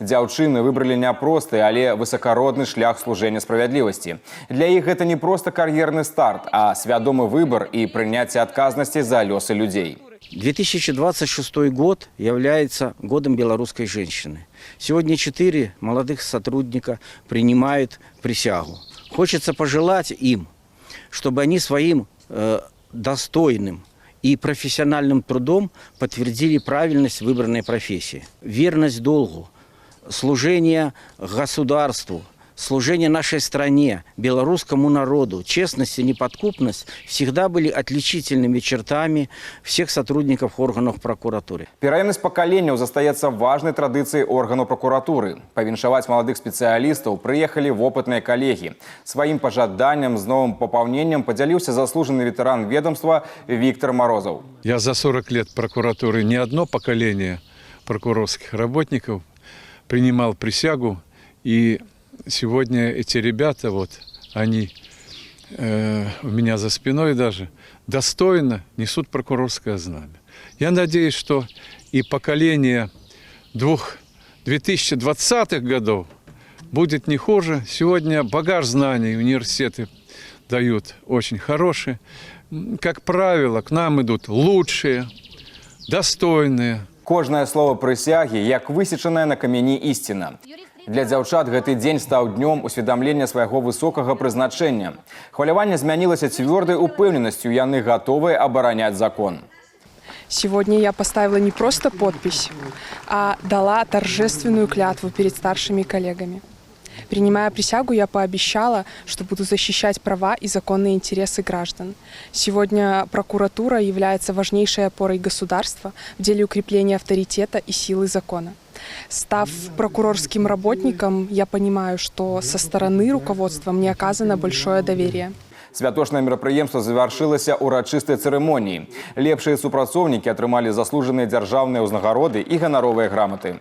Дзяўчыны выбралі няпросты, але высокародны шлях служэння справядлівасці. Для іх гэта не просто кар'ерны старт, а свядомы выбор и принятие отказности за лёсы людей. 2026 год является годом белорусской женщины. Сегодня 4 молодых сотрудника принимают присягу. Хочется пожелать им, чтобы они своим достойным и профессиональным трудом подтвердили правильность выбранной профессии. Верность долгу, служение государству, служение нашей стране, белорусскому народу, честность и неподкупность всегда были отличительными чертами всех сотрудников органов прокуратуры. Пераемность поколенияў застаецца важной традицией органов прокуратуры. Павіншаваць молодых специалистов приехали опытные коллеги. Своим пожаданням с новым пополнением поделился заслуженный ветеран ведомства Виктор Морозов. Я за 40 лет прокуратуры не одно поколение прокурорских работников принимал присягу, и сегодня эти ребята, они у меня за спиной даже, достойно несут прокурорское знамя. Я надеюсь, что и поколение 2020-х годов будет не хуже. Сегодня багаж знаний университеты дают очень хороший. Как правило, к нам идут лучшие, достойные. Кожнае слово прысягі, як высечанае на камені ісціна. Для дзяўчат гэты дзень стаў днём усведамлення свайго высокага прызначэння. Хваляванне змянілася цвёрдай упэўненасцю, яны гатовыя абараняць закон. Сегодня я поставила не просто подпись, а дала торжественную клятву перед старшими коллегами. Принимая присягу, я пообещала, что буду защищать права и законные интересы граждан. Сегодня прокуратура является важнейшей опорой государства в деле укрепления авторитета и силы закона. Став прокурорским работником, я понимаю, что со стороны руководства мне оказано большое доверие. Святочнае мерапрыемства завяршылася урачыстай цырымоніяй. Лепшыя супрацоўнікі атрымалі заслужаныя дзяржаўныя ўзнагароды і ганаровыя граматы.